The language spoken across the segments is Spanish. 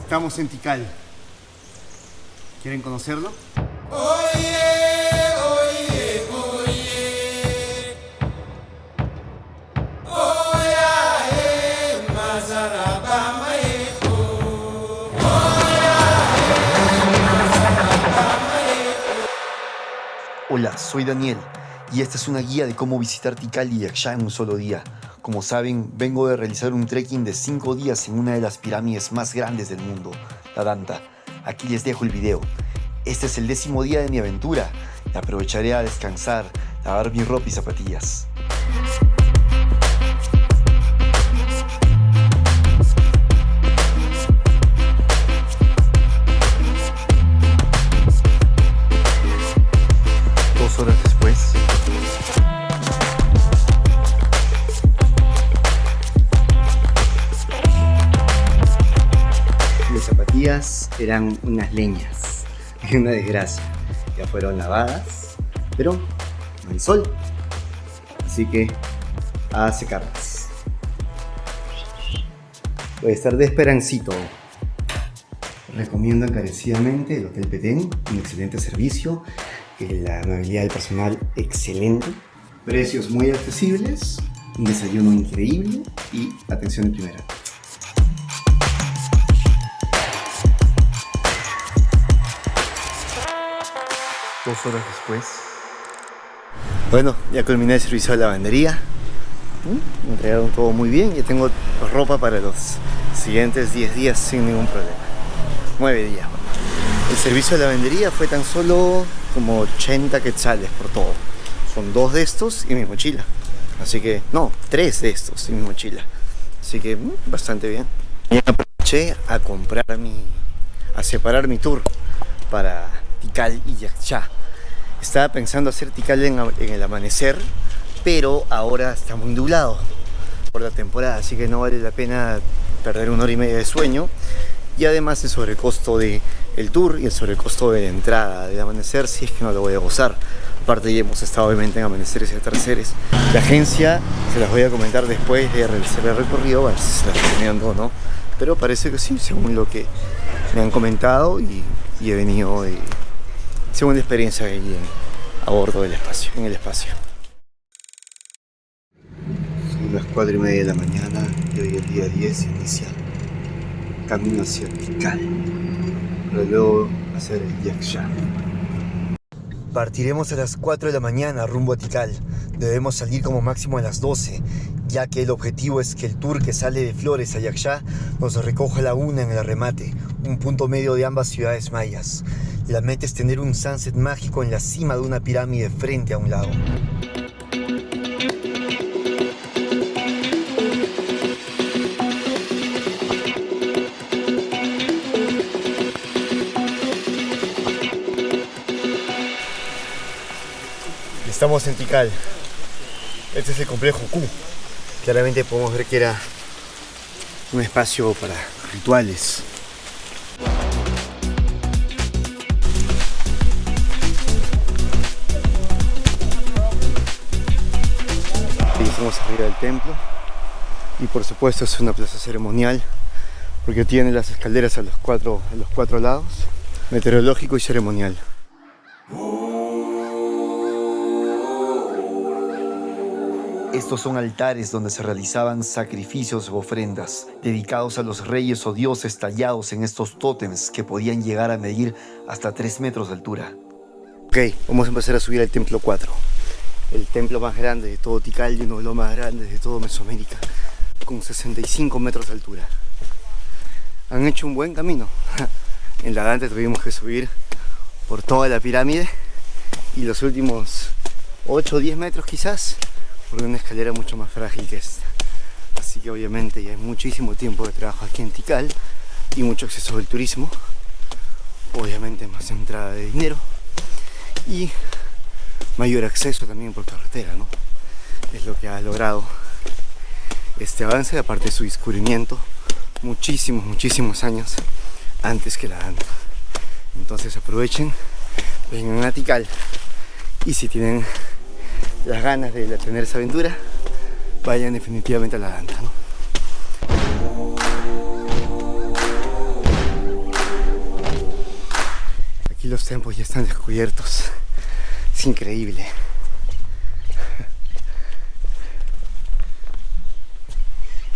Estamos en Tikal. ¿Quieren conocerlo? Hola, soy Daniel y esta es una guía de cómo visitar Tikal y Yaksha en un solo día. Como saben, vengo de realizar un trekking de 5 días en una de las pirámides más grandes del mundo, la Danta. Aquí les dejo el video. Este es el 10º día de mi aventura y aprovecharé a descansar, lavar mi ropa y zapatillas. Horas después, mis zapatillas eran unas leñas y una desgracia. Ya fueron lavadas, pero no hay sol, así que a secarlas. Voy a estar de esperancito. Recomiendo encarecidamente el Hotel Petén, un excelente servicio. La amabilidad del personal excelente, precios muy accesibles, un desayuno increíble y atención de primera. Dos horas después. Bueno, ya culminé el servicio de lavandería. Me entregaron todo muy bien. Ya tengo ropa para los siguientes 10 días sin ningún problema. 9 días. El servicio de lavandería fue tan solo como 80 quetzales por todo. Son 2 de estos y mi mochila. Así que, no, 3 de estos y mi mochila. Así que, bastante bien. Y aproveché a separar mi tour para Tikal y Yaksha. Estaba pensando hacer Tikal en el amanecer, pero ahora está muy nublado por la temporada, así que no vale la pena perder 1 hora y media de sueño. Y además el sobrecosto del tour y el sobrecosto de la entrada del amanecer, si es que no lo voy a gozar. Aparte ya hemos estado obviamente en amaneceres y atardeceres. La agencia se las voy a comentar después de realizar el recorrido, a ver si se las recomiendo o no. Pero parece que sí, según lo que me han comentado y he venido según la experiencia ahí a bordo del espacio, en el espacio. Son las 4:30 de la mañana y hoy el día 10 inicia camino hacia Tikal, para luego hacer el Yaksha. Partiremos a las 4 de la mañana rumbo a Tikal. Debemos salir como máximo a las 12, ya que el objetivo es que el tour que sale de Flores a Yaksha nos recoja a la 1 en el remate, un punto medio de ambas ciudades mayas. La meta es tener un sunset mágico en la cima de una pirámide frente a un lago. Estamos en Tikal. Este es el complejo Q. Claramente podemos ver que era un espacio para rituales. Y estamos arriba del templo. Y por supuesto es una plaza ceremonial porque tiene las escaleras a los cuatro lados. Meteorológico y ceremonial. Estos son altares donde se realizaban sacrificios u ofrendas, dedicados a los reyes o dioses tallados en estos tótems que podían llegar a medir hasta 3 metros de altura. Ok, vamos a empezar a subir al templo 4. El templo más grande de todo Tikal y uno de los más grandes de todo Mesoamérica, con 65 metros de altura. Han hecho un buen camino. En la Danta tuvimos que subir por toda la pirámide y los últimos 8 o 10 metros quizás por una escalera mucho más frágil que esta. Así que obviamente ya hay muchísimo tiempo de trabajo aquí en Tikal y mucho acceso del turismo, obviamente más entrada de dinero y mayor acceso también por carretera, ¿no? Es lo que ha logrado este avance, aparte de su descubrimiento muchísimos años antes que la Danta. Entonces aprovechen, vengan a Tikal y si tienen las ganas de tener esa aventura, vayan definitivamente a la Danta, ¿no? Aquí los templos ya están descubiertos. Es increíble.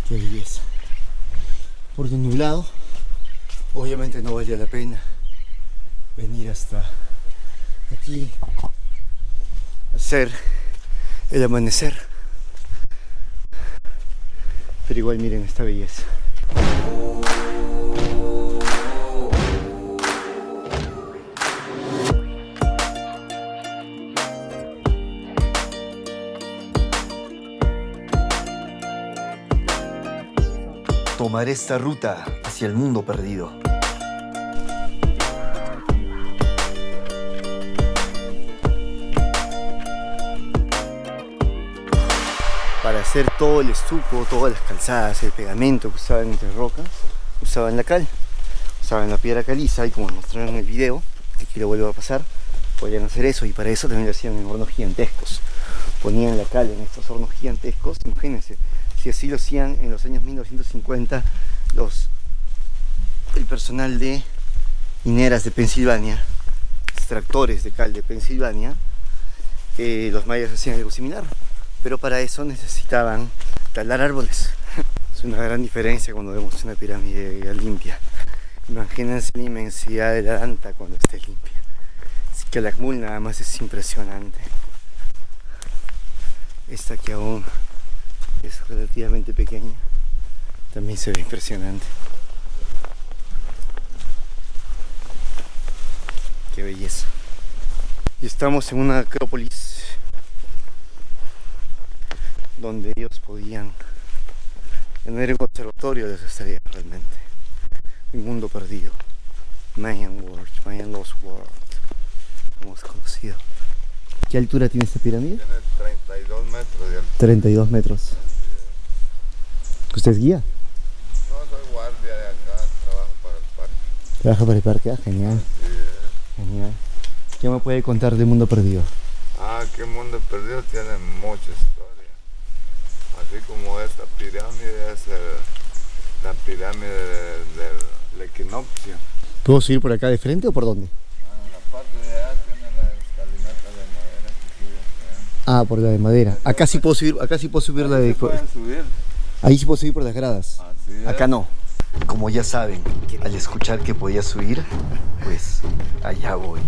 Qué belleza. Por lo nublado, obviamente no valía la pena venir hasta aquí a hacer el amanecer. Pero igual miren esta belleza. Tomaré esta ruta hacia el mundo perdido. Para hacer todo el estuco, todas las calzadas, el pegamento que usaban entre rocas, usaban la cal, usaban la piedra caliza, y como mostraron en el video, que aquí lo vuelvo a pasar, podían hacer eso, y para eso también lo hacían en hornos gigantescos. Ponían la cal en estos hornos gigantescos, imagínense, si así lo hacían en los años 1950 el personal de mineras de Pensilvania, extractores de cal de Pensilvania, los mayas hacían algo similar, pero para eso necesitaban talar árboles. Es una gran diferencia cuando vemos una pirámide ya limpia. Imagínense la inmensidad de la Anta cuando esté limpia. Así que la Calakmul nada más es impresionante. Esta que aún es relativamente pequeña también se ve impresionante. Qué belleza. Y estamos en una acrópolis donde ellos podían tener un observatorio de sus estrellas realmente. Un mundo perdido. Mayan World, Mayan Lost World, hemos conocido. ¿Qué altura tiene esta pirámide? Tiene 32 metros de altura. 32 metros. ¿Usted es guía? No, soy guardia de acá, trabajo para el parque. ¿Trabaja para el parque? Ah, genial. Sí. Genial. ¿Qué me puede contar del mundo perdido? Qué mundo perdido, tiene mucha historia. Así como esta pirámide es la pirámide del equinoccio. ¿Puedo subir por acá de frente o por dónde? En la parte de allá tiene la escalinata de madera que sube acá. Por la de madera. Acá sí puedo subir, la de... Pueden subir. Ahí sí puedo subir por las gradas. Así es. Acá no. Como ya saben, al escuchar que podía subir, pues allá voy.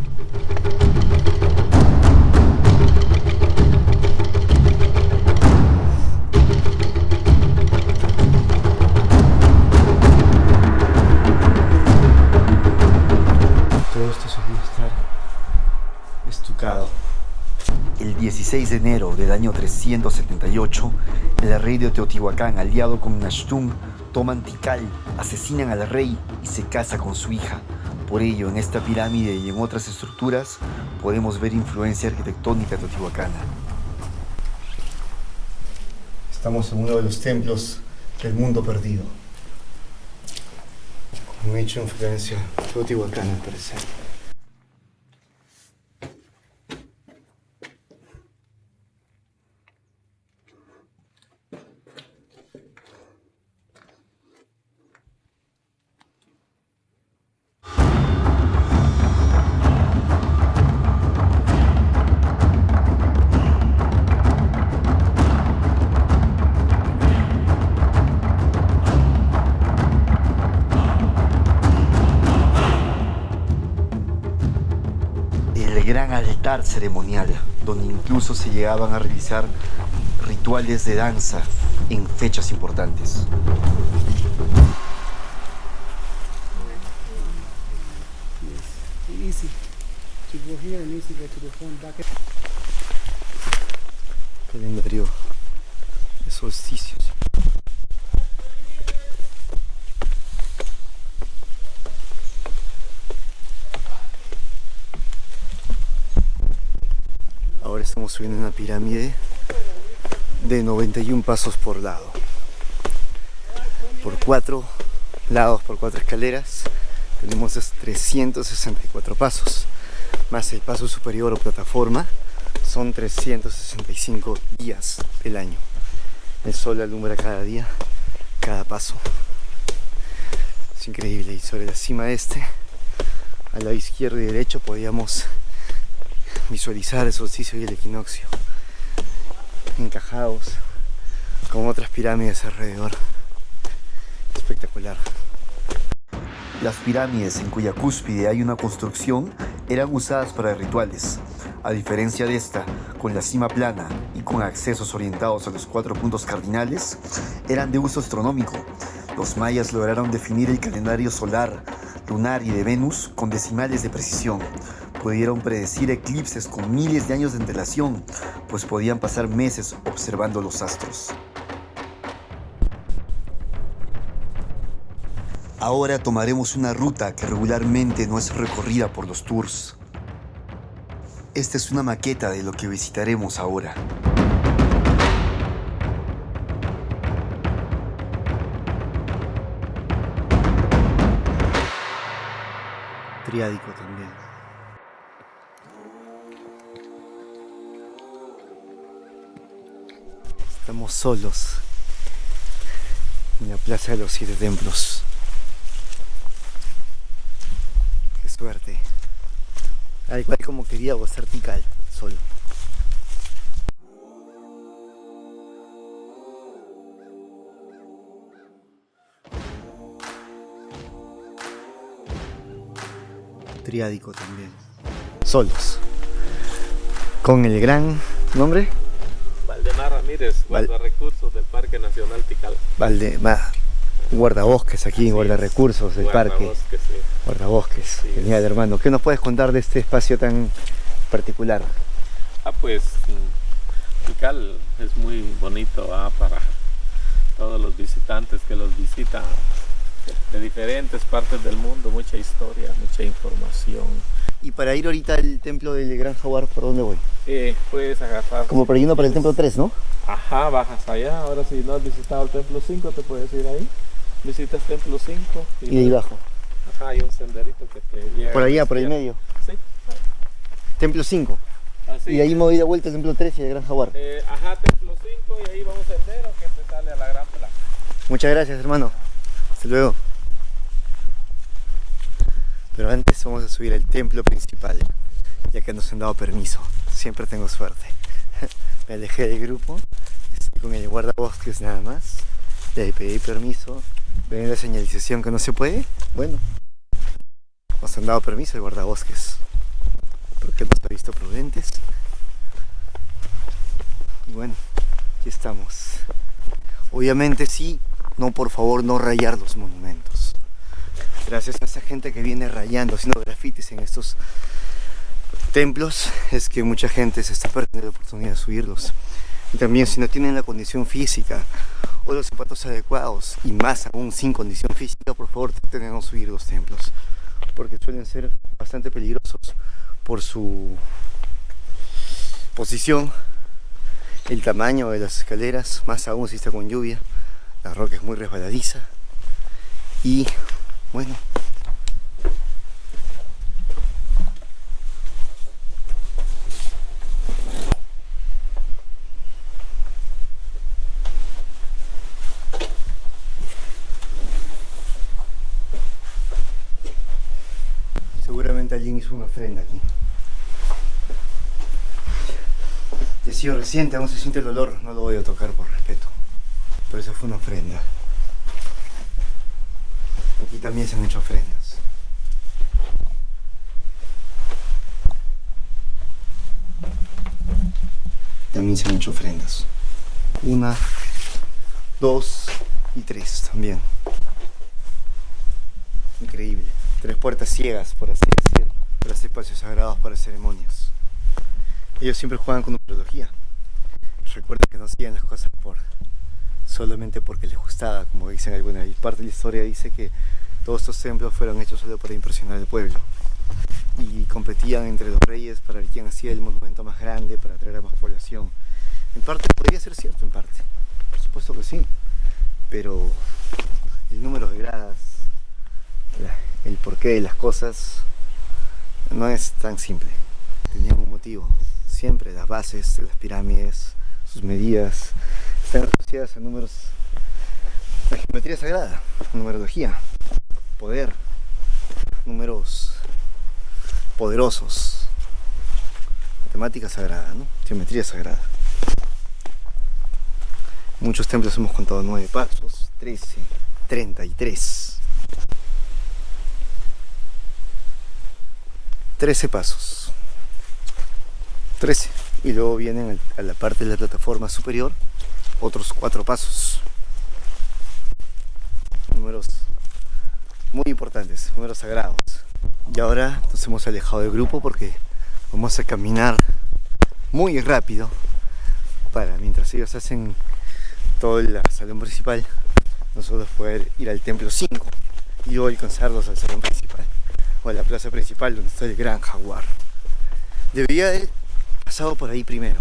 Todo esto solía estar estucado. El 16 de enero del año 378, el rey de Teotihuacán, aliado con Nashtum, toman Tikal, asesinan al rey y se casa con su hija. Por ello, en esta pirámide y en otras estructuras podemos ver influencia arquitectónica teotihuacana. Estamos en uno de los templos del mundo perdido. Con mucha influencia teotihuacana, al parecer. Gran altar ceremonial, donde incluso se llegaban a realizar rituales de danza en fechas importantes. Calendario de solsticios. Ahora estamos subiendo una pirámide de 91 pasos por lado. Por 4 lados, por 4 escaleras, tenemos 364 pasos. Más el paso superior o plataforma, son 365 días del año. El sol alumbra cada día, cada paso. Es increíble. Y sobre la cima de Al lado izquierdo y derecho podíamos visualizar el solsticio y el equinoccio encajados con otras pirámides alrededor. Espectacular. Las pirámides en cuya cúspide hay una construcción eran usadas para rituales. A diferencia de esta, con la cima plana y con accesos orientados a los 4 puntos cardinales, eran de uso astronómico. Los mayas lograron definir el calendario solar, lunar y de Venus con decimales de precisión. Pudieron predecir eclipses con miles de años de antelación, pues podían pasar meses observando los astros. Ahora tomaremos una ruta que regularmente no es recorrida por los tours. Esta es una maqueta de lo que visitaremos ahora. Triádico también. Estamos solos en la Plaza de los 7 Templos. Qué suerte. Al igual como quería vos vertical, solo. Triádico también. Solos. Con el gran nombre. Valdemar Ramírez, guardarrecursos del Parque Nacional Tikal. Valdemar. Guardabosques aquí, Así guardarrecursos del parque. Guardabosques, sí. Guardabosques. Sí. Genial, hermano. ¿Qué nos puedes contar de este espacio tan particular? Pues Tikal es muy bonito para todos los visitantes que los visitan de diferentes partes del mundo. Mucha historia, mucha información. Y para ir ahorita al templo del Gran Jaguar, ¿por dónde voy? Puedes agarrar. Como para irnos para el templo 3, ¿no? Ajá, bajas allá. Ahora si no has visitado el templo 5 te puedes ir ahí. Visitas templo 5 Y de ahí abajo. Ajá, hay un senderito que te lleva. Por allá, por el medio. Sí. Templo 5. Así. Y de ahí me voy de vuelta al templo 3 y al Gran Jaguar. Ajá, templo 5 y ahí va un sendero que te sale a la gran plaza. Muchas gracias, hermano. Hasta luego. Pero antes vamos a subir al templo principal, ya que nos han dado permiso. Siempre tengo suerte. Me alejé del grupo, estoy con el guardabosques nada más. Le pedí permiso, ven la señalización que no se puede. Bueno, nos han dado permiso el guardabosques, porque nos ha visto prudentes. Y bueno, aquí estamos. Obviamente sí, no, por favor, no rayar los monumentos. Gracias a esa gente que viene rayando, haciendo grafitis en estos templos, es que mucha gente se está perdiendo la oportunidad de subirlos. Y también si no tienen la condición física o los zapatos adecuados, y más aún sin condición física, por favor traten de no subir los templos, porque suelen ser bastante peligrosos por su posición, el tamaño de las escaleras, más aún si está con lluvia. La roca es muy resbaladiza y bueno, seguramente alguien hizo una ofrenda aquí. Y ha sido reciente, aún se siente el olor, no lo voy a tocar por respeto, pero eso fue una ofrenda. Aquí también se han hecho ofrendas. También se han hecho ofrendas. 1, 2 y 3 también. Increíble. 3 puertas ciegas, por así decirlo. 3 espacios sagrados para ceremonias. Ellos siempre juegan con numerología. Recuerda que no hacían las cosas solamente porque les gustaba, como dicen alguna. Y parte de la historia dice que todos estos templos fueron hechos solo para impresionar al pueblo. Y competían entre los reyes para ver quién hacía el monumento más grande, para atraer a más población. En parte podría ser cierto, en parte. Por supuesto que sí. Pero el número de gradas, el porqué de las cosas, no es tan simple. Tenían un motivo. Siempre las bases de las pirámides, sus medidas, están asociadas a números, la geometría sagrada, numerología, poder, números poderosos. Matemática sagrada, ¿no? Geometría sagrada. Muchos templos hemos contado 9 pasos, 13, 33. 13 pasos. 13. Y luego vienen a la parte de la plataforma superior otros 4 pasos. Números muy importantes, números sagrados. Y ahora nos hemos alejado del grupo porque vamos a caminar muy rápido para, mientras ellos hacen todo el salón principal, nosotros poder ir al templo 5 y luego alcanzarlos al salón principal o a la plaza principal donde está el Gran Jaguar. Debería haber pasado por ahí primero,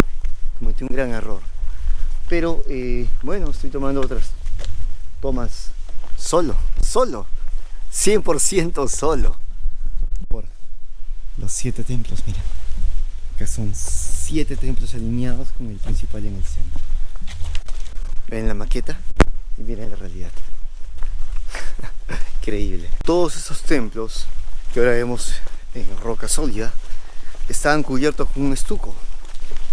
cometí un gran error, pero bueno, estoy tomando otras tomas solo, 100% solo, por los 7 templos. Mira, acá son 7 templos alineados con el principal en el centro. Ven la maqueta y miren la realidad. Increíble. Todos esos templos que ahora vemos en roca sólida estaban cubiertos con un estuco,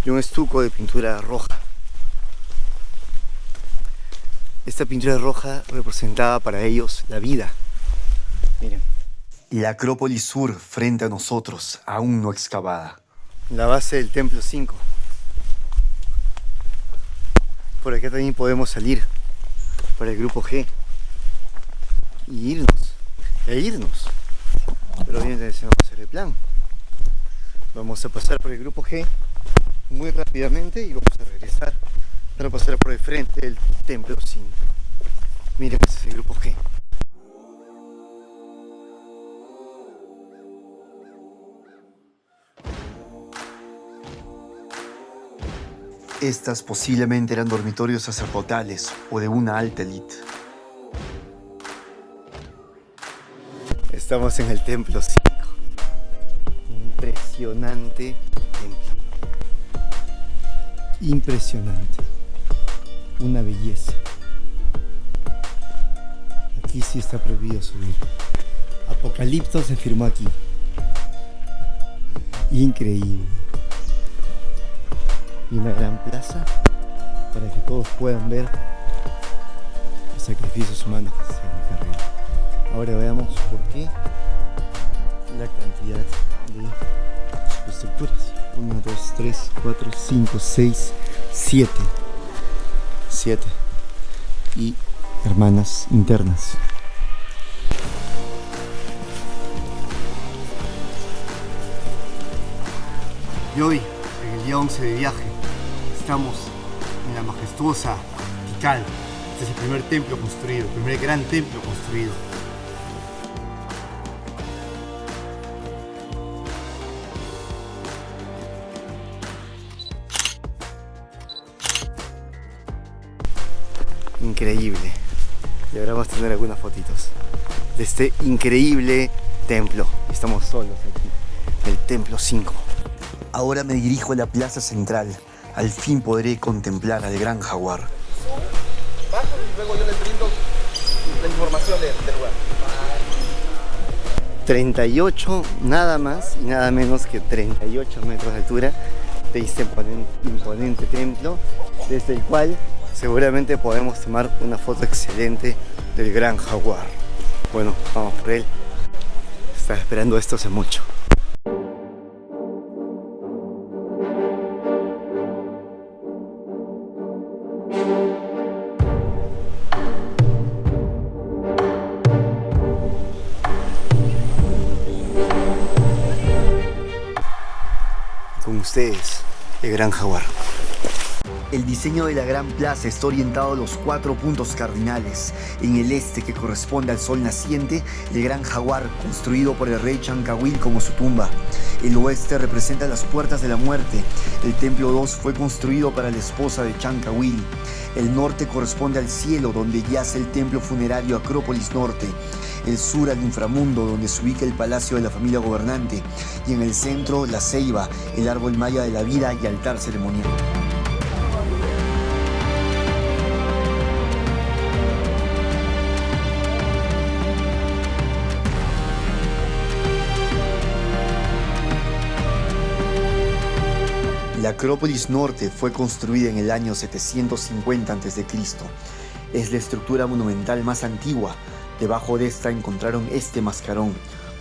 y un estuco de pintura roja. Esta pintura roja representaba para ellos la vida. Miren. La Acrópolis Sur frente a nosotros, aún no excavada. La base del templo 5. Por acá también podemos salir para el grupo G y irnos. Pero bien, ese no va a ser el plan. Vamos a pasar por el grupo G muy rápidamente y vamos a regresar para pasar por el frente del templo 5. Miren, ese es el grupo G. Estas posiblemente eran dormitorios sacerdotales o de una alta élite. Estamos en el templo 5. Impresionante templo. Impresionante. Una belleza. Aquí sí está prohibido subir. Apocalipto se firmó aquí. Increíble. Y una gran plaza para que todos puedan ver los sacrificios humanos que se hacen acá arriba. Ahora veamos por qué la cantidad de subestructuras. 1, 2, 3, 4, 5, 6, 7. 7. Y hermanas internas. Y hoy, en el día 11 de viaje, estamos en la majestuosa Tikal. Este es el primer templo construido, el primer gran templo construido. Increíble. Y ahora vamos a tener algunas fotitos de este increíble templo. Estamos solos aquí, el templo 5. Ahora me dirijo a la plaza central. Al fin podré contemplar al Gran Jaguar. Bajo y luego yo les brindo la información del lugar. 38, nada más y nada menos que 38 metros de altura de este imponente templo, desde el cual seguramente podemos tomar una foto excelente del Gran Jaguar. Bueno, vamos por él. Estaba esperando esto hace mucho. Con ustedes, el Gran Jaguar. El diseño de la Gran Plaza está orientado a los 4 puntos cardinales. En el este, que corresponde al sol naciente, el Gran Jaguar, construido por el rey Chancawil como su tumba. El oeste representa las puertas de la muerte. El templo 2 fue construido para la esposa de Chancawil. El norte corresponde al cielo, donde yace el templo funerario Acrópolis Norte. El sur al inframundo, donde se ubica el palacio de la familia gobernante. Y en el centro, la ceiba, el árbol maya de la vida y altar ceremonial. La Acrópolis Norte fue construida en el año 750 a.C. Es la estructura monumental más antigua. Debajo de esta encontraron este mascarón,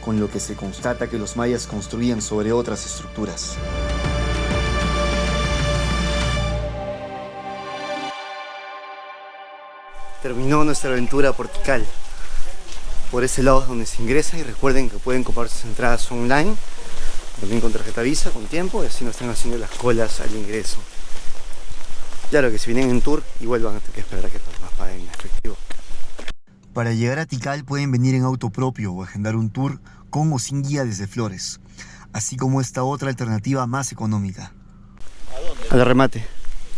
con lo que se constata que los mayas construían sobre otras estructuras. Terminó nuestra aventura por Tikal. Por ese lado es donde se ingresa, y recuerden que pueden comprar sus entradas online, también con tarjeta Visa, con tiempo, y así no están haciendo las colas al ingreso. Claro que si vienen en tour, igual van a tener que esperar a que los demás paguen en efectivo. Para llegar a Tikal pueden venir en auto propio o agendar un tour con o sin guía desde Flores, así como esta otra alternativa más económica. ¿A dónde? Al remate.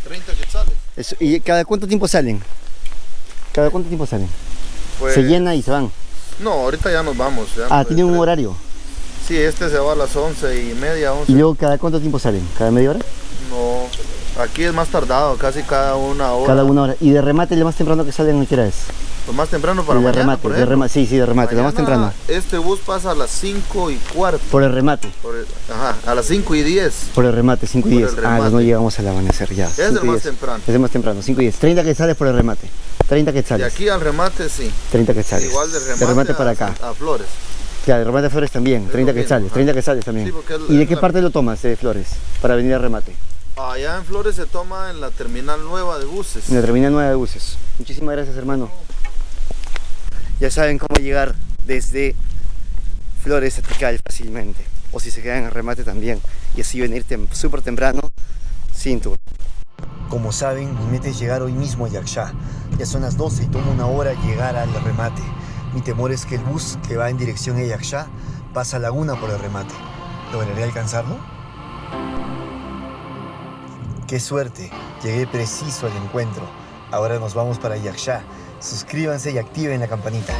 30 quetzales. ¿Y cada cuánto tiempo salen? ¿Cada cuánto tiempo salen? Pues, ¿Se llena y se van? no, ahorita ya nos vamos. Ya pues, ¿Tienen un horario? Sí, este se va a las 11:30, 11. ¿Y luego cada cuánto tiempo salen? ¿Cada media hora? No, aquí es más tardado, casi cada una hora. Cada una hora. ¿Y de remate lo más temprano que salen a qué hora es? Lo más temprano para de mañana, remate, por de ejemplo. remate, sí, de remate, lo más Mañana temprano. Este bus pasa a las 5:15. Por el remate. A las 5:10. Por el remate, 5 y Por 10. el remate. No llegamos al amanecer ya. Es el más temprano. Es el más temprano, 5 y 10. 30 quetzales por el remate. 30 De quetzales. aquí al remate, sí. 30 quetzales. Igual de remate, De remate para acá. a Flores. Claro, de remate de Flores también. Es 30 lo mismo, quetzales. ajá. 30 quetzales también. Sí, porque ¿Y de es qué la- parte lo tomas de Flores para venir a remate? Allá en Flores se toma en la terminal nueva de buses. En la terminal 9 de buses. Muchísimas gracias, hermano. Ya saben cómo llegar desde Flores a Tikal fácilmente. O si se quedan en remate también. Y así venir súper temprano sin tour. Como saben, mi meta es llegar hoy mismo a Yaxha. Ya son las 12 y toma una hora llegar al remate. Mi temor es que el bus que va en dirección a Yaxha pasa a Laguna por el remate. ¿Lograré alcanzarlo? ¡Qué suerte! Llegué preciso al encuentro. Ahora nos vamos para Yaxha. Suscríbanse y activen la campanita.